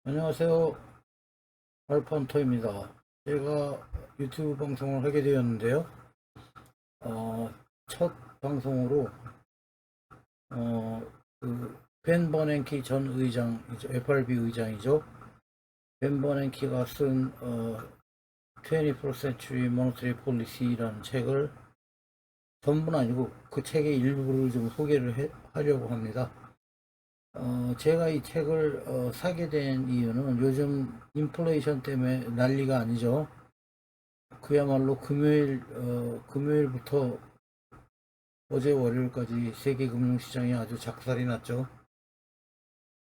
안녕하세요. 알펀터입니다. 제가 유튜브 방송을 하게 되었는데요. 첫 방송으로, 어, 벤 버냉키 전 의장이죠. FRB 의장이죠. 벤 버냉키가 쓴, 21st Century Monetary Policy라는 책을 전부는 아니고 그 책의 일부를 좀 소개를 하려고 합니다. 제가 이 책을 사게 된 이유는 요즘 인플레이션 때문에 난리가 아니죠. 그야말로 금요일부터 어제 월요일까지 세계 금융시장이 아주 작살이 났죠.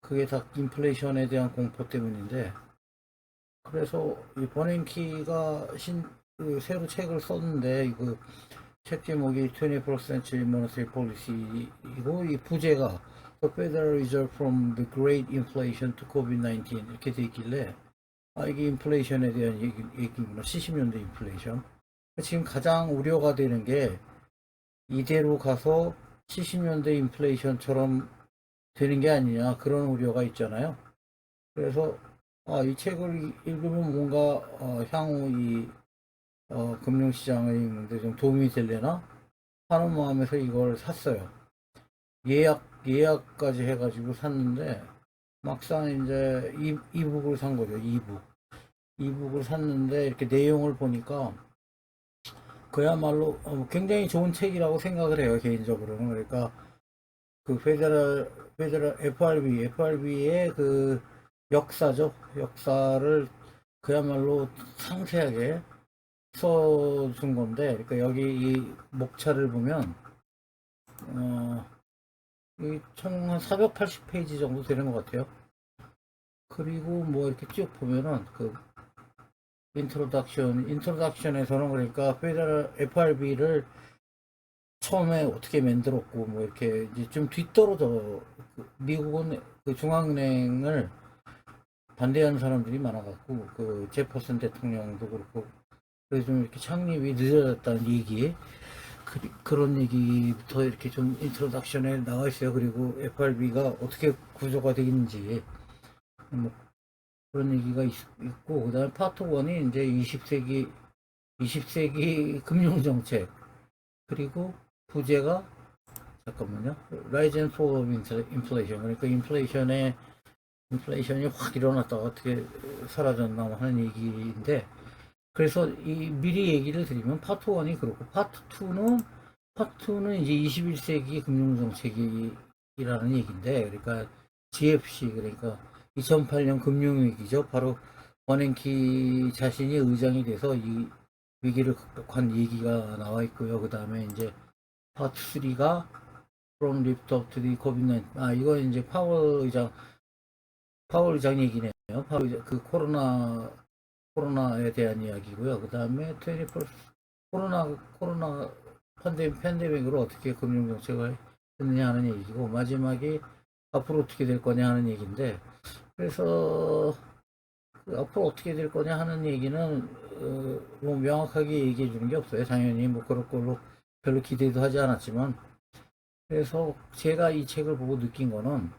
그게 다 인플레이션에 대한 공포 때문인데, 그래서 이 버냉키가 새로 책을 썼는데, 그 책 제목이 21st Century Monetary Policy이고, 이 부제가 The Federal Reserve from the Great Inflation to COVID-19 이렇게 돼 있길래, 이게 인플레이션에 대한 얘기구나. 70년대 인플레이션. 지금 가장 우려가 되는 게 이대로 가서 70년대 인플레이션처럼 되는 게 아니냐, 그런 우려가 있잖아요. 그래서 이 책을 읽으면 뭔가 향후 이 금융시장을 읽는데 좀 도움이 되려나 하는 마음에서 이걸 샀어요. 예약까지 해가지고 샀는데 막상 이제 이북을 산 거죠. 이북을 샀는데 이렇게 내용을 보니까 그야말로 굉장히 좋은 책이라고 생각을 해요, 개인적으로는. 그러니까 그 페데럴 FRB의 그 역사죠. 역사를 그야말로 상세하게 써준 건데, 그러니까 여기 이 목차를 보면 이총한 480페이지 정도 되는 것 같아요. 그리고 뭐 이렇게 쭉 보면은 그 인트로덕션에서는 그러니까 페데럴 FRB를 처음에 어떻게 만들었고 뭐 이렇게 이제 좀 뒤떨어져. 미국은 그 중앙은행을 반대하는 사람들이 많아갖고 그 제퍼슨 대통령도 그렇고 그래서 좀 이렇게 창립이 늦어졌다는 얘기, 그런 얘기부터 이렇게 좀 인트로덕션에 나와 있어요. 그리고 FRB가 어떻게 구조가 되는지 뭐 그런 얘기가 있고, 그다음에 파트 1이 이제 20세기 금융정책, 그리고 부제가 잠깐만요. Rise and Fall of Inflation. 그러니까 인플레이션이 확 일어났다가 어떻게 사라졌나 하는 얘기인데, 그래서 이 미리 얘기를 드리면 파트 1이 그렇고 파트 2는 이제 21세기 금융정책이라는 얘기인데, 그러니까 GFC, 그러니까 2008년 금융위기죠. 바로 버냉키 자신이 의장이 돼서 이 위기를 극복한 얘기가 나와 있고요. 그 다음에 이제 파트 3가 From Lift Up to the COVID-19. 이거 이제 파월 의장 얘기네요. 파월 의장, 그 코로나에 대한 이야기고요. 그 다음에 21 코로나 팬데믹으로 어떻게 금융정책을 했느냐 하는 얘기고, 마지막이 앞으로 어떻게 될 거냐 하는 얘기인데, 그래서 그 앞으로 어떻게 될 거냐 하는 얘기는 뭐 명확하게 얘기해 주는 게 없어요. 당연히 뭐 그럴 걸로 별로 기대도 하지 않았지만. 그래서 제가 이 책을 보고 느낀 거는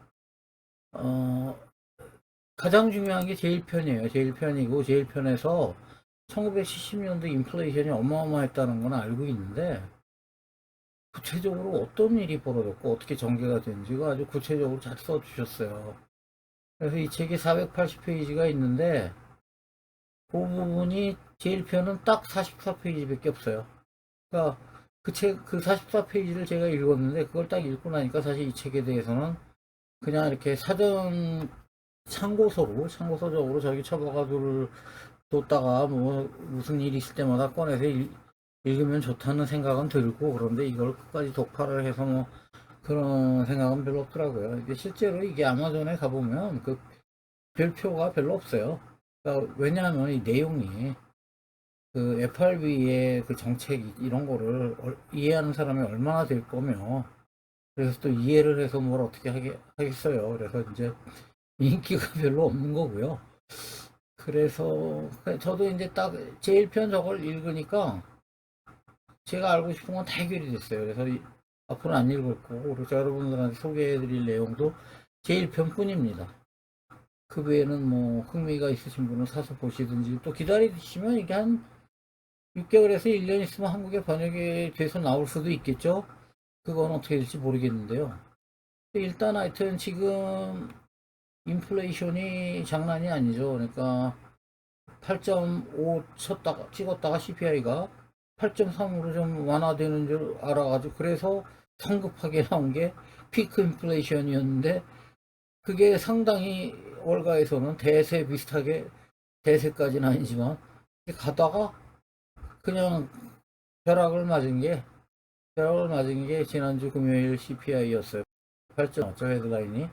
어, 가장 중요한 게 제일편이에요. 제일편이고, 제일편에서 1970년대 인플레이션이 어마어마했다는 건 알고 있는데, 구체적으로 어떤 일이 벌어졌고 어떻게 전개가 된지가 아주 구체적으로 잘 써주셨어요. 그래서 이 책이 480페이지가 있는데, 그 부분이 제일편은 딱 44페이지밖에 없어요. 그러니까 그 44페이지를 제가 읽었는데, 그걸 딱 읽고 나니까 사실 이 책에 대해서는 그냥 이렇게 사전 참고서적으로 저기 처박아둘 뒀다가 뭐 무슨 일이 있을 때마다 꺼내서 읽으면 좋다는 생각은 들고, 그런데 이걸 끝까지 독파를 해서 뭐 그런 생각은 별로 없더라고요. 이게 실제로 이게 아마존에 가보면 그 별표가 별로 없어요. 그러니까 왜냐하면 이 내용이 그 FRB의 그 정책 이런 거를 이해하는 사람이 얼마나 될 거며, 그래서 또 이해를 해서 뭘 어떻게 하겠어요. 그래서 이제 인기가 별로 없는 거고요. 그래서 저도 이제 딱 제1편 저걸 읽으니까 제가 알고 싶은 건 다 해결이 됐어요. 그래서 앞으로 안 읽을 거고, 그리고 여러분들한테 소개해 드릴 내용도 제1편 뿐입니다. 그 외에는 뭐 흥미가 있으신 분은 사서 보시든지 또 기다리시면 이게 한 6개월에서 1년 있으면 한국에 번역이 돼서 나올 수도 있겠죠. 그건 어떻게 될지 모르겠는데요. 일단 하여튼 지금 인플레이션이 장난이 아니죠. 그러니까 8.5 찍었다가 CPI가 8.3으로 좀 완화되는 줄 알아가지고 그래서 성급하게 나온 게 피크 인플레이션이었는데 그게 상당히 월가에서는 대세 비슷하게 대세까지는 아니지만 가다가 그냥 벼락을 맞은 게 지난주 금요일 CPI였어요. 8.5죠 헤드라인이.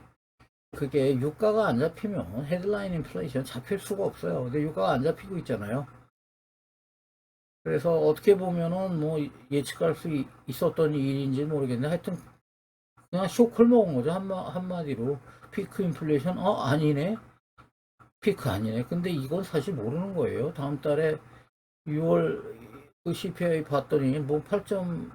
그게 유가가 안 잡히면 헤드라인 인플레이션 잡힐 수가 없어요. 근데 유가가 안 잡히고 있잖아요. 그래서 어떻게 보면은 뭐 예측할 수 있었던 일인지 모르겠는데 하여튼 그냥 쇼크를 먹은 거죠. 한마디로. 피크 인플레이션 아니네. 피크 아니네. 근데 이건 사실 모르는 거예요. 다음 달에 6월 그 CPI 봤더니 뭐 8점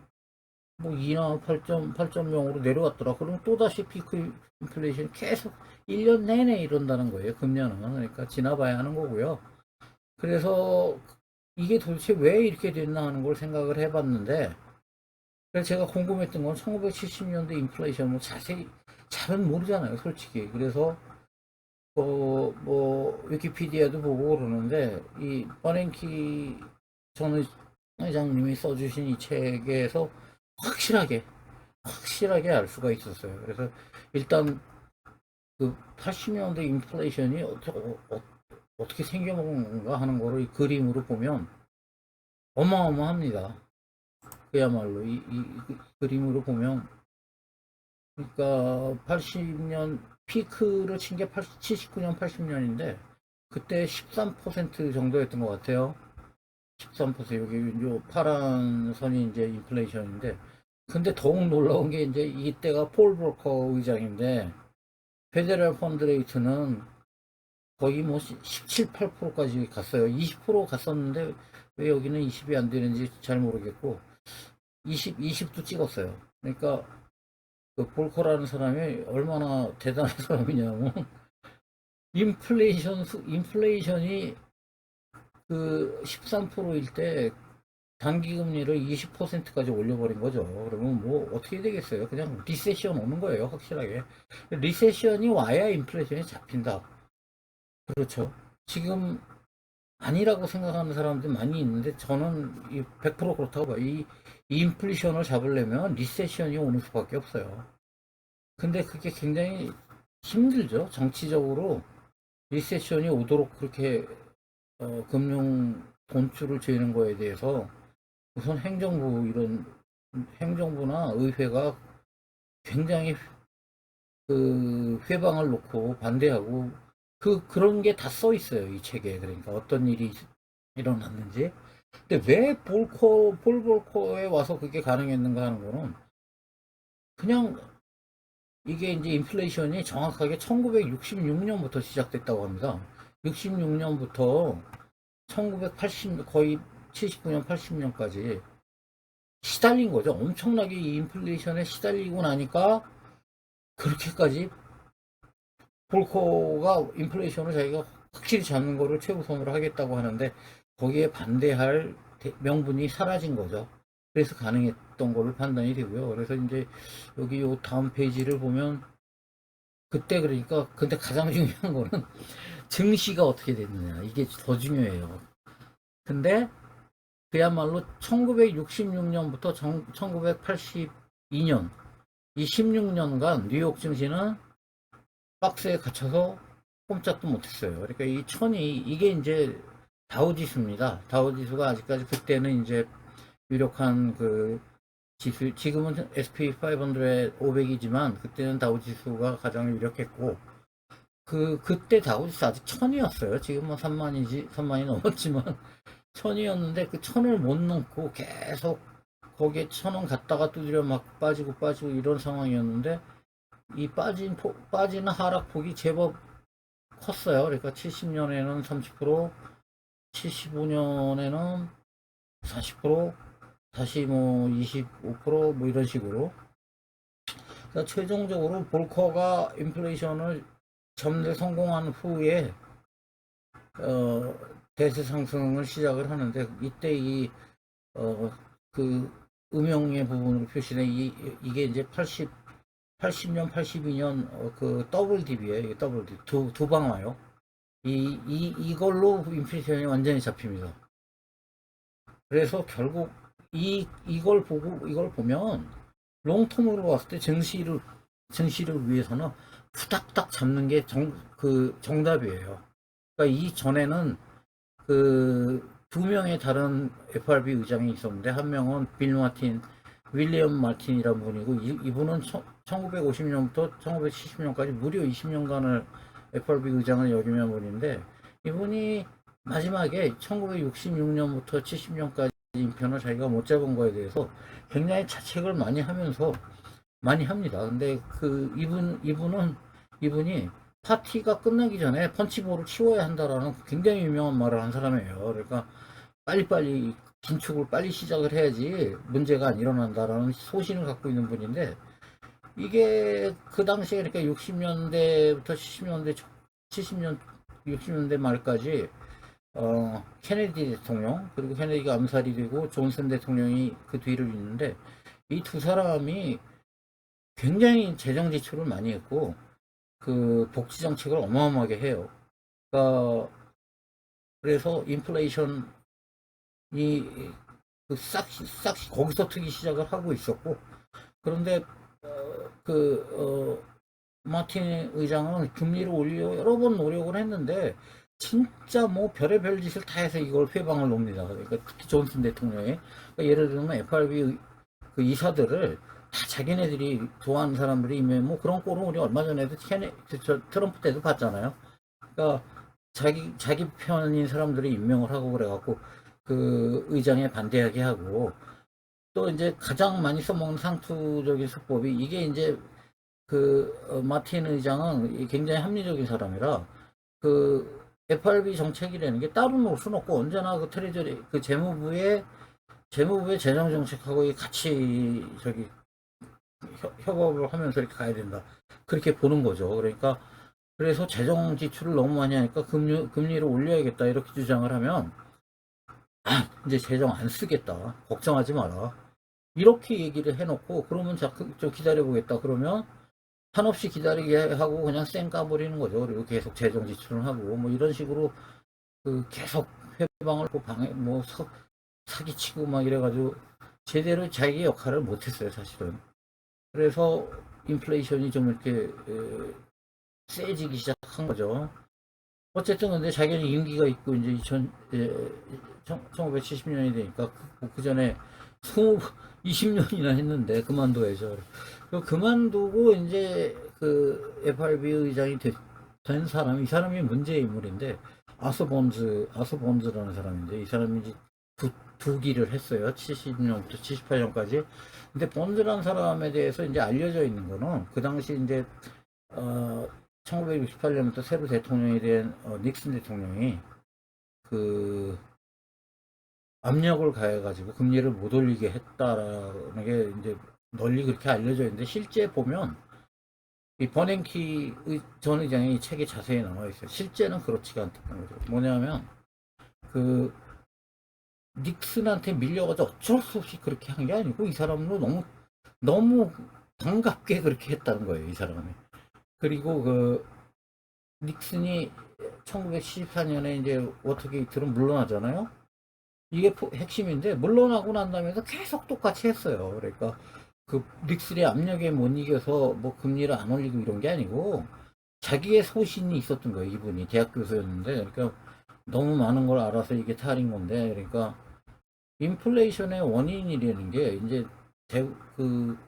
뭐 2나 8.0으로 내려왔더라. 그럼 또다시 피크 인플레이션 계속 1년 내내 이런다는 거예요. 금년은. 그러니까 지나봐야 하는 거고요. 그래서 이게 도대체 왜 이렇게 됐나 하는 걸 생각을 해봤는데 그래서 제가 궁금했던 건 1970년대 인플레이션 뭐 자세히 잘은 모르잖아요. 솔직히. 그래서 뭐 위키피디아도 보고 그러는데 이 버냉키 전 회장님이 써주신 이 책에서 확실하게 알 수가 있었어요. 그래서 일단 그 80년대 인플레이션이 어떻게 생겨먹은 건가 하는 거를 이 그림으로 보면 어마어마합니다. 그야말로 이 그림으로 보면 그러니까 80년 피크를 친 게 79년 80년인데 그때 13% 정도였던 것 같아요. 13% 여기 요 파란 선이 이제 인플레이션인데 근데 더욱 놀라운 게 이제 이때가 폴 볼커 의장인데 페데럴 펀드 레이트는 거의 뭐 17, 8%까지 갔어요. 20% 갔었는데 왜 여기는 20이 안 되는지 잘 모르겠고 20도 찍었어요. 그러니까 그 볼커라는 사람이 얼마나 대단한 사람이냐면 인플레이션이 그 13%일 때 단기금리를 20%까지 올려버린 거죠. 그러면 뭐 어떻게 되겠어요? 그냥 리세션 오는 거예요, 확실하게. 리세션이 와야 인플레이션이 잡힌다. 그렇죠. 지금 아니라고 생각하는 사람들 많이 있는데 저는 100% 그렇다고 봐요. 이 인플레이션을 잡으려면 리세션이 오는 수밖에 없어요. 근데 그게 굉장히 힘들죠. 정치적으로 리세션이 오도록 그렇게 금융 돈줄을 죄는 거에 대해서 우선 행정부나 의회가 굉장히 그 회방을 놓고 반대하고 그런 게 다 써 있어요. 이 책에. 그러니까 어떤 일이 일어났는지. 근데 왜 폴 볼커에 와서 그게 가능했는가 하는 거는 그냥 이게 이제 인플레이션이 정확하게 1966년부터 시작됐다고 합니다. 66년부터 1980 거의 79년 80년까지 시달린 거죠. 엄청나게 이 인플레이션에 시달리고 나니까 그렇게까지 볼커가 인플레이션을 자기가 확실히 잡는 거를 최우선으로 하겠다고 하는데 거기에 반대할 명분이 사라진 거죠. 그래서 가능했던 걸로 판단이 되고요. 그래서 이제 여기 요 다음 페이지를 보면 그때 그러니까 근데 가장 중요한 거는 증시가 어떻게 됐느냐 이게 더 중요해요. 근데 그야말로 1966년부터 1982년 이 16년간 뉴욕 증시는 박스에 갇혀서 꼼짝도 못했어요. 그러니까 이 천이 이게 이제 다우지수입니다. 다우지수가 아직까지 그때는 이제 유력한 그 지수 지금은 SP500 500이지만 그때는 다우지수가 가장 유력했고 그때 다우지수 아직 천이었어요. 지금은 3만이 넘었지만 천이었는데 그 천을 못 넘고 계속 거기에 천원 갔다가 두드려 막 빠지고 이런 상황이었는데 이 빠지는 하락폭이 제법 컸어요. 그러니까 70년에는 30%, 75년에는 40%, 다시 뭐 25%뭐 이런 식으로. 그러니까 최종적으로 볼커가 인플레이션을 전대 성공한 후에 대세 상승을 시작을 하는데, 이때 그 음영의 부분으로 표시된 이게 이제 80년, 82년 그 더블 딥이에요. 더블 딥. 두 방 와요. 이걸로 인플레이션이 완전히 잡힙니다. 그래서 결국 이걸 보면 롱텀으로 봤을 때 증시를 위해서는 후닥닥 잡는 게 정답이에요. 그러니까 이전에는 그 두 명의 다른 FRB 의장이 있었는데, 한 명은 윌리엄 마틴이라는 분이고, 이분은 1950년부터 1970년까지 무려 20년간을 FRB 의장을 역임한 분인데, 이분이 마지막에 1966년부터 70년까지 인편을 자기가 못 잡은 거에 대해서 굉장히 자책을 많이 합니다. 근데 이분이 파티가 끝나기 전에 펀치볼을 치워야 한다라는 굉장히 유명한 말을 한 사람이에요. 그러니까 빨리빨리 긴축을 빨리 시작을 해야지 문제가 안 일어난다라는 소신을 갖고 있는 분인데, 이게 그 당시에 그러니까 60년대부터 60년대 말까지 케네디 대통령, 그리고 케네디가 암살이 되고 존슨 대통령이 그 뒤를 잇는데, 이 두 사람이 굉장히 재정 지출을 많이 했고 그 복지 정책을 어마어마하게 해요. 그러니까 그래서 인플레이션이 싹시 거기서 트기 시작을 하고 있었고, 그런데 마틴 의장은 금리를 올리려 여러 번 노력을 했는데 진짜 뭐 별의별 짓을 다 해서 이걸 회방을 놓습니다. 그러니까 특히 존슨 대통령이, 그러니까 예를 들면 FRB 그 이사들을 다 자기네들이 좋아하는 사람들이 임명, 뭐 그런 꼴은 우리 얼마 전에도 트럼프 때도 봤잖아요. 그러니까 자기 편인 사람들이 임명을 하고 그래갖고 그 의장에 반대하게 하고, 또 이제 가장 많이 써먹는 상투적인 수법이 이게 이제 마틴 의장은 굉장히 합리적인 사람이라 그 FRB 정책이라는 게 따로 놓을 수는 없고, 언제나 그 트레저리 그 재무부의 재정 정책하고 같이 협업을 하면서 이렇게 가야 된다, 그렇게 보는 거죠. 그러니까 그래서 재정 지출을 너무 많이 하니까 금리를 올려야겠다 이렇게 주장을 하면, 이제 재정 안 쓰겠다, 걱정하지 마라, 이렇게 얘기를 해놓고, 그러면 좀 기다려보겠다 그러면 한없이 기다리게 하고 그냥 쌩 까버리는 거죠. 그리고 계속 재정 지출을 하고 뭐 이런 식으로 계속 회방을 방해 뭐 사기치고 막 이래가지고 제대로 자기 역할을 못했어요, 사실은. 그래서 인플레이션이 좀 이렇게 세지기 시작한 거죠. 어쨌든 근데 자기는 임기가 있고 이제 1970년이 되니까 그 전에 20년이나 했는데 그만둬야죠. 그만두고 이제 그 FRB 의장이 된 사람, 이 사람이 문제의 인물인데, 아서 본즈라는 사람인데, 이 사람이 이제 두 기를 했어요. 70년부터 78년까지. 근데 본즈라는 사람에 대해서 이제 알려져 있는 거는, 그 당시 이제 1968년부터 새로 대통령이 된 닉슨 대통령이 그 압력을 가해가지고 금리를 못 올리게 했다라는 게 이제 널리 그렇게 알려져 있는데, 실제 보면 이 버냉키 전 의장의 책에 자세히 나와 있어요. 실제는 그렇지가 않다는 거죠. 뭐냐면 그 닉슨한테 밀려가지고 어쩔 수 없이 그렇게 한 게 아니고, 이 사람도 너무 반갑게 그렇게 했다는 거예요, 이 사람이. 그리고 닉슨이 1974년에 이제 워터게이트로 물러나잖아요. 이게 핵심인데, 물러나고 난 다음에도 계속 똑같이 했어요. 그러니까 닉슨의 압력에 못 이겨서 뭐 금리를 안 올리고 이런 게 아니고, 자기의 소신이 있었던 거예요. 이분이 대학 교수였는데, 그러니까 너무 많은 걸 알아서 이게 탈인 건데, 그러니까 인플레이션의 원인이라는 게 이제 그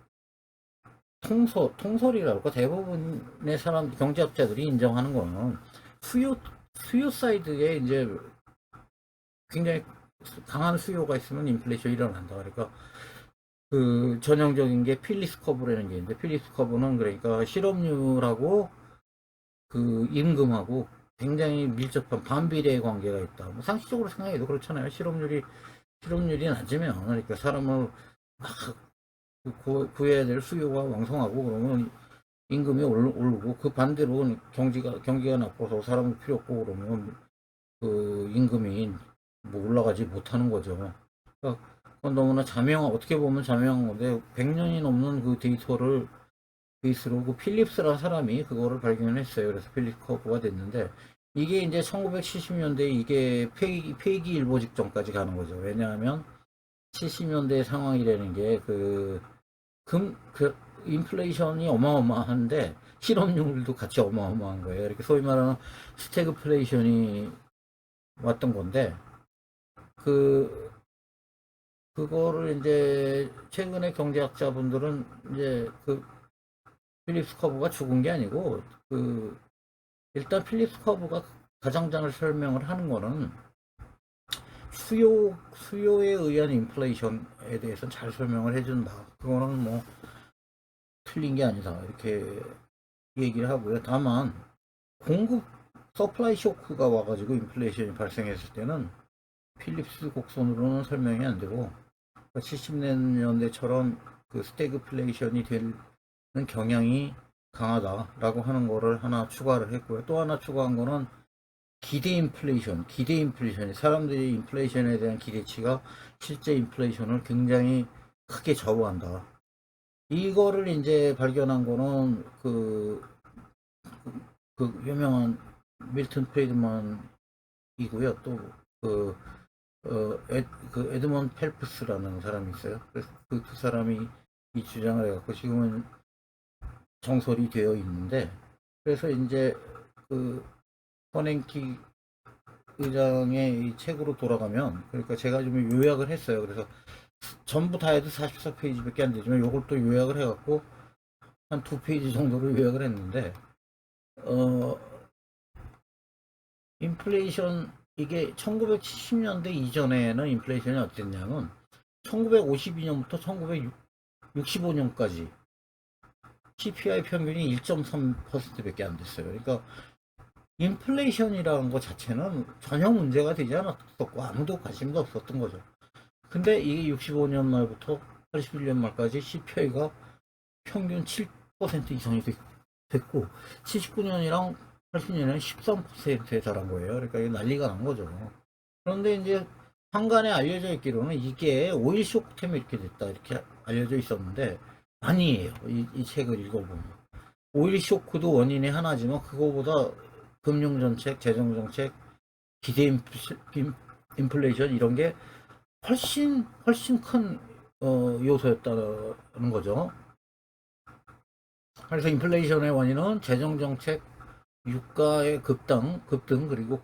통설이랄까, 대부분의 경제학자들이 인정하는 거는 수요 사이드에 이제 굉장히 강한 수요가 있으면 인플레이션이 일어난다. 그러니까 그 전형적인 게 필리스 커브라는 게 있는데, 필리스 커브는 그러니까 실업률하고 그 임금하고 굉장히 밀접한 반비례의 관계가 있다. 뭐 상식적으로 생각해도 그렇잖아요. 실업률이 낮으면, 그러니까 사람을 막 구해야 될 수요가 왕성하고, 그러면 임금이 오르고 그 반대로 경기가 나빠서 사람이 필요 없고 그러면 그 임금이 뭐 올라가지 못하는 거죠. 그러니까 그건 너무나 어떻게 보면 자명한 건데 100년이 넘는 그 데이터를 베이스로 그 필립스라는 사람이 그거를 발견했어요. 그래서 필립 커브가 됐는데 이게 이제 1970년대 이게 폐기일보 직전까지 가는 거죠. 왜냐하면 70년대 상황이라는 게 그 인플레이션이 어마어마한데 실업률도 같이 어마어마한 거예요. 이렇게 소위 말하는 스태그플레이션이 왔던 건데 그 그거를 이제 최근에 경제학자분들은 이제 그 필립스 커브가 죽은 게 아니고 일단 필립스 커브가 가장 잘 설명을 하는 거는 수요에 의한 인플레이션에 대해서 잘 설명을 해준다. 그거는 뭐 틀린 게 아니다. 이렇게 얘기를 하고요. 다만 공급 서플라이 쇼크가 와가지고 인플레이션이 발생했을 때는 필립스 곡선으로는 설명이 안 되고 70년대처럼 그 스태그플레이션이 되는 경향이 강하다라고 하는 거를 하나 추가를 했고요. 또 하나 추가한 거는 기대 인플레이션이 사람들이 인플레이션에 대한 기대치가 실제 인플레이션을 굉장히 크게 좌우한다. 이거를 이제 발견한 거는 그 유명한 밀턴 프리드만이고요. 또 그, 에드먼 펠프스라는 사람이 있어요. 그래서 그 두 사람이 이 주장을 해갖고 지금은 정설이 되어 있는데, 그래서 이제 그 버냉키 의장의 이 책으로 돌아가면, 그러니까 제가 좀 요약을 했어요. 그래서 전부 다 해도 44페이지밖에 안 되지만 요걸 또 요약을 해갖고 한 2페이지 정도로 요약을 했는데, 어, 인플레이션, 이게 1970년대 이전에는 인플레이션이 어땠냐면 1952년부터 1965년까지 CPI 평균이 1.3%밖에 안 됐어요. 그러니까 인플레이션이라는 것 자체는 전혀 문제가 되지 않았었고 아무도 관심도 없었던 거죠. 근데 이게 65년 말부터 81년 말까지 CPI가 평균 7% 이상이 됐고 79년이랑 80년에는 13%에 달한 거예요. 그러니까 이게 난리가 난 거죠. 그런데 이제 한간에 알려져 있기로는 이게 오일 쇼크 때문에 이렇게 됐다 이렇게 알려져 있었는데 아니에요. 이 책을 읽어보면 오일 쇼크도 원인의 하나지만 그거보다 금융정책, 재정정책, 기대 인플레이션 이런 게 훨씬 큰 요소였다는 거죠. 그래서 인플레이션의 원인은 재정정책, 유가의 급등 그리고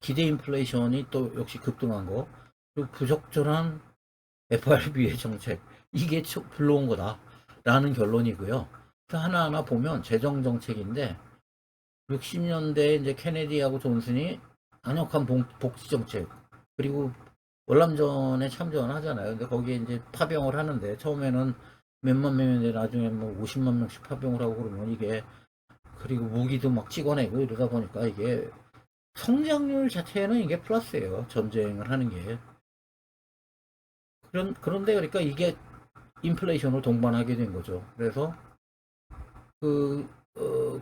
기대 인플레이션이 또 역시 급등한 거 그리고 부적절한 FRB의 정책 이게 불러온 거다라는 결론이고요. 하나하나 보면 재정 정책인데 60년대에 이제 케네디하고 존슨이 강력한 복지 정책 그리고 월남전에 참전을 하잖아요. 근데 거기에 이제 파병을 하는데 처음에는 몇만 명인데 나중에 뭐 50만 명씩 파병을 하고 그러면 이게 그리고 무기도 막 찍어내고 이러다 보니까 이게 성장률 자체는 이게 플러스예요. 전쟁을 하는 게. 그런데 그러니까 이게 인플레이션을 동반하게 된 거죠. 그래서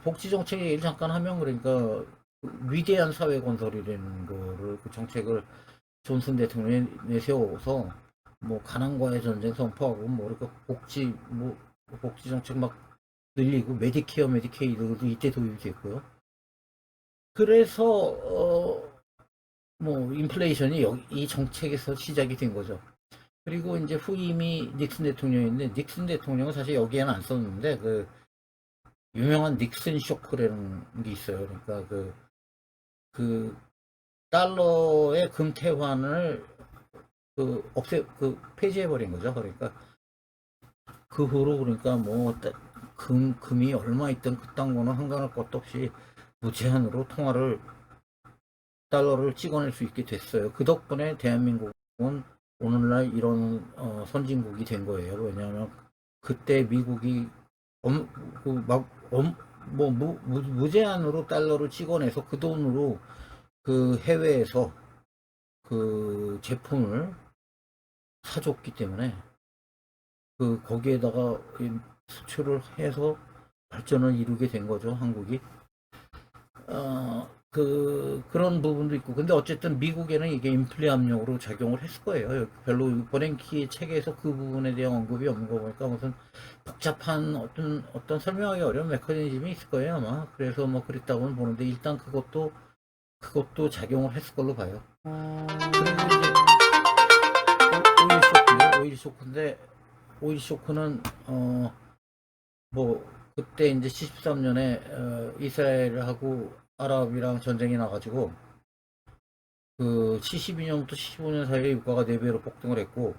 복지 정책 얘기를 잠깐 하면 그러니까 위대한 사회 건설이라는 거를 그 정책을 존슨 대통령이 내세워서 뭐 가난과의 전쟁 선포하고 뭐 그러니까 복지 정책 막 늘리고 메디케어 메디케이드도 이때 도입이 됐고요. 그래서 뭐 인플레이션이 이 정책에서 시작이 된 거죠. 그리고 이제 후임이 닉슨 대통령인데 닉슨 대통령은 사실 여기에는 안 썼는데 유명한 닉슨 쇼크라는 게 있어요. 그러니까 그 달러의 금태환을 폐지해 버린 거죠. 그러니까 그 후로 그러니까 뭐 금이 얼마 있든 그딴 거는 상관할 것도 없이 무제한으로 달러를 찍어낼 수 있게 됐어요. 그 덕분에 대한민국은 오늘날 이런 선진국이 된 거예요. 왜냐하면 그때 미국이 무제한으로 달러를 찍어내서 그 돈으로 그 해외에서 그 제품을 사줬기 때문에 거기에다가 수출을 해서 발전을 이루게 된 거죠, 한국이. 그런 부분도 있고. 근데 어쨌든 미국에는 이게 인플레 압력으로 작용을 했을 거예요. 별로 버냉키 책에서 그 부분에 대한 언급이 없는 거 보니까 무슨 복잡한 어떤 설명하기 어려운 메커니즘이 있을 거예요, 아마. 그래서 뭐 그랬다고는 보는데, 일단 그것도 작용을 했을 걸로 봐요. 그리고 이제 오일 쇼크인데, 오일 쇼크는 뭐 그때 이제 73년에 이스라엘하고 아랍이랑 전쟁이 나가지고 그 72년부터 75년 사이에 유가가 4배로 폭등을 했고,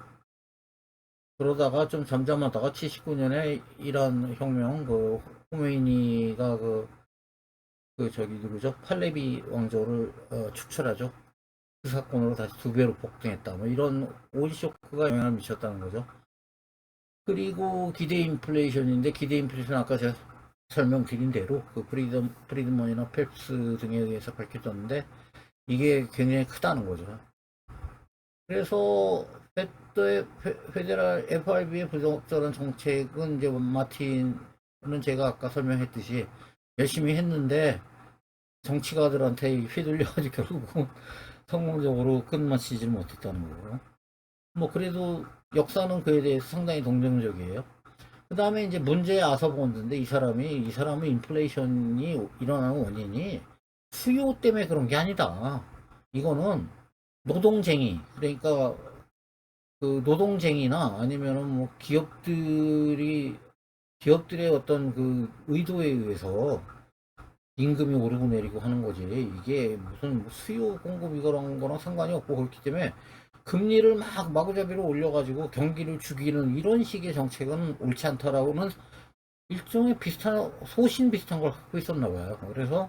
그러다가 좀 잠잠하다가 79년에 이란 혁명, 호메이니가 저기 누구죠? 팔레비 왕조를 축출하죠. 그 사건으로 다시 2배로 폭등했다. 뭐 이런 오일 쇼크가 영향을 미쳤다는 거죠. 그리고 기대 인플레이션인데, 기대 인플레이션 아까 제가 설명드린 대로 그 프리드먼이나 펠프스 등에 의해서 밝혀졌는데, 이게 굉장히 크다는 거죠. 그래서 페데럴 FRB의 부적절한 정책은 이제 마틴은 제가 아까 설명했듯이 열심히 했는데 정치가들한테 휘둘려가지고 결국은 성공적으로 끝마치지 못했다는 거고. 뭐 그래도 역사는 그에 대해서 상당히 동정적이에요. 그 다음에 이제 문제의 아서본드인데, 이 사람은 인플레이션이 일어나는 원인이 수요 때문에 그런 게 아니다. 이거는 노동쟁이, 그러니까 그 노동쟁이나 아니면은 뭐 기업들의 어떤 그 의도에 의해서 임금이 오르고 내리고 하는 거지. 이게 무슨 수요 공급 이거랑 거랑 상관이 없고, 그렇기 때문에 금리를 막 마구잡이로 올려가지고 경기를 죽이는 이런 식의 정책은 옳지 않다라고는 일종의 소신 비슷한 걸 갖고 있었나 봐요. 그래서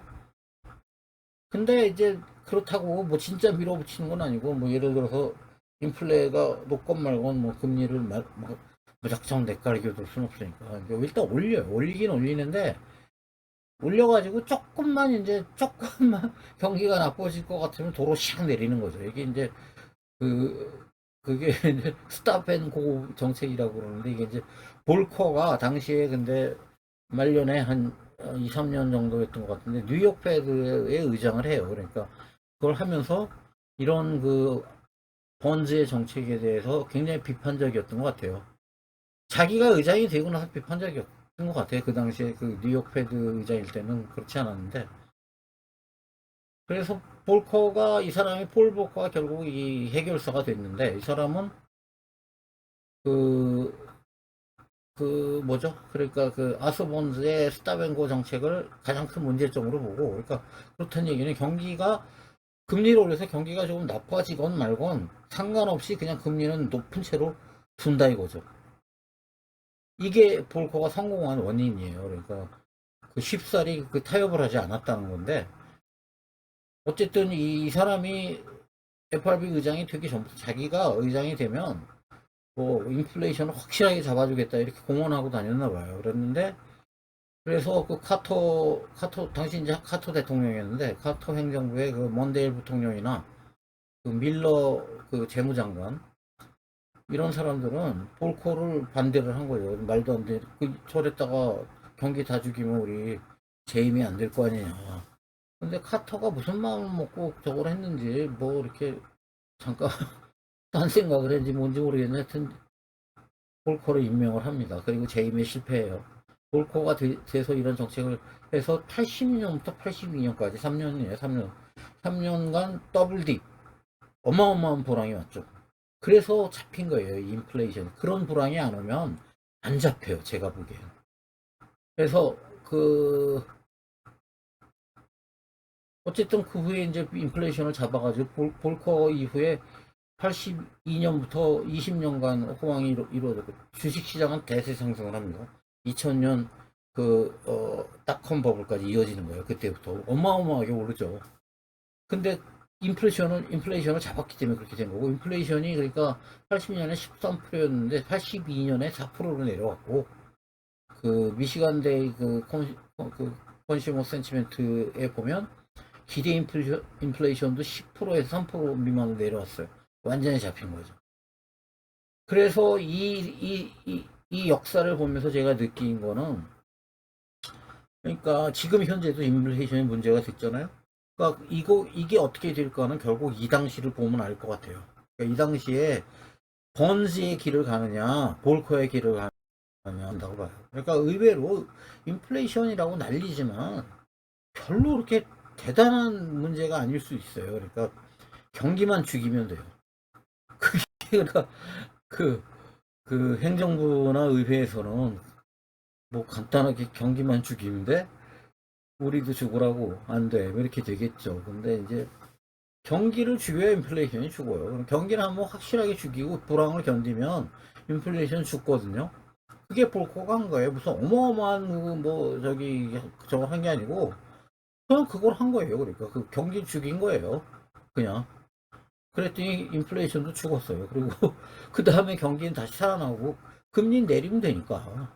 근데 이제 그렇다고 뭐 진짜 밀어붙이는 건 아니고, 뭐 예를 들어서 인플레가 높건 말건 뭐 금리를 무작정 내깔게 둘 수는 없으니까 일단 올리긴 올리는데, 올려가지고 조금만 경기가 나빠질 것 같으면 도로 샥 내리는 거죠. 이게 이제 그게 이제 스탑앤고 정책이라고 그러는데, 이게 이제 볼커가 당시에 근데 말년에 한 2, 3년 정도 했던 것 같은데, 뉴욕 패드에 의장을 해요. 그러니까 그걸 하면서 이런 번즈의 정책에 대해서 굉장히 비판적이었던 것 같아요. 자기가 의장이 되고 나서 비판적이었던 것 같아요. 그 당시에 그 뉴욕 패드 의장일 때는 그렇지 않았는데. 그래서 폴 볼커가 결국 이 해결사가 됐는데, 이 사람은 그, 뭐죠? 그러니까 그 아스본즈의 스탑앤고 정책을 가장 큰 문제점으로 보고, 그러니까 그렇다는 얘기는 금리를 올려서 경기가 조금 나빠지건 말건 상관없이 그냥 금리는 높은 채로 둔다 이거죠. 이게 볼커가 성공한 원인이에요. 그러니까 쉽사리 타협을 하지 않았다는 건데, 어쨌든 이 사람이 FRB 의장이 되기 전부터 자기가 의장이 되면 뭐 인플레이션을 확실하게 잡아주겠다 이렇게 공언하고 다녔나 봐요. 그랬는데, 그래서 당시 이제 카터 대통령이었는데, 카터 행정부의 그 먼데일 부통령이나 그 밀러 그 재무장관, 이런 사람들은 볼코를 반대를 한 거예요. 말도 안 돼. 저랬다가 경기 다 죽이면 우리 재임이 안 될 거 아니냐. 근데 카터가 무슨 마음을 먹고 저걸 했는지, 뭐 이렇게 잠깐 딴 생각을 했는지 뭔지 모르겠는데, 하여튼 볼코를 임명을 합니다. 그리고 재임에 실패해요. 볼코가 돼서 이런 정책을 해서 80년부터 82년까지 3년이에요. 3년간 더블 딥, 어마어마한 불황이 왔죠. 그래서 잡힌 거예요, 인플레이션. 그런 불황이 안 오면 안 잡혀요, 제가 보기엔. 그래서 어쨌든 그 후에 이제 인플레이션을 잡아가지고 볼커 이후에 82년부터 20년간 호황이 이루어졌고, 주식시장은 대세 상승을 합니다. 2000년 닷컴 버블까지 이어지는 거예요. 그때부터 어마어마하게 오르죠. 근데 인플레이션을 잡았기 때문에 그렇게 된 거고, 인플레이션이 그러니까 80년에 13%였는데 82년에 4%로 내려왔고, 미시간데이 컨슈머 센티멘트에 보면 기대 인플레이션도 10%에서 3% 미만으로 내려왔어요. 완전히 잡힌 거죠. 그래서 이 역사를 보면서 제가 느낀 거는, 그러니까 지금 현재도 인플레이션이 문제가 됐잖아요. 그러니까 이게 어떻게 될까는 결국 이 당시를 보면 알 것 같아요. 그러니까 이 당시에 번즈의 길을 가느냐, 볼커의 길을 가느냐 한다고 봐요. 그러니까 의외로 인플레이션이라고 난리지만 별로 그렇게 대단한 문제가 아닐 수 있어요. 그러니까 경기만 죽이면 돼요. 그게 그러니까 그, 그 행정부나 의회에서는 뭐 간단하게 경기만 죽이면 돼? 우리도 죽으라고 안 돼. 뭐 이렇게 되겠죠. 근데 이제 경기를 죽여야 인플레이션이 죽어요. 그럼 경기를 한번 확실하게 죽이고 불황을 견디면 인플레이션 죽거든요. 그게 볼거가 한 거예요. 무슨 어마어마한 뭐 저기 저거 한 게 아니고 그냥 그걸 한 거예요. 그러니까 그 경기 죽인 거예요. 그냥. 그랬더니 인플레이션도 죽었어요. 그리고 그 다음에 경기는 다시 살아나고 금리 내리면 되니까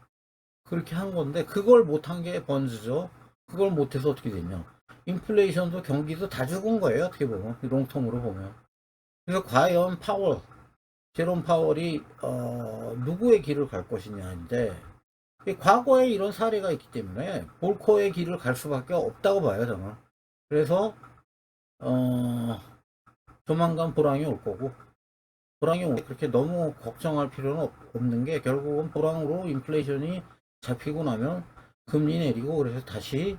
그렇게 한 건데 그걸 못한 게 번즈죠. 그걸 못해서 어떻게 됐냐. 인플레이션도 경기도 다 죽은 거예요. 어떻게 보면 롱텀으로 보면. 그래서 과연 제롬 파월이 누구의 길을 갈 것이냐인데 과거에 이런 사례가 있기 때문에 볼커의 길을 갈 수밖에 없다고 봐요. 저는. 그래서 어, 조만간 불황이 올 거고 불황이 오는데 그렇게 너무 걱정할 필요는 없는 게 결국은 불황으로 인플레이션이 잡히고 나면 금리 내리고 그래서 다시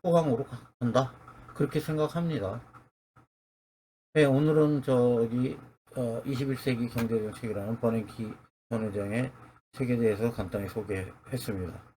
호황으로 간다 그렇게 생각합니다. 네, 오늘은 저기 21세기 경제정책이라는 버냉키 전 회장의 책에 대해서 간단히 소개했습니다.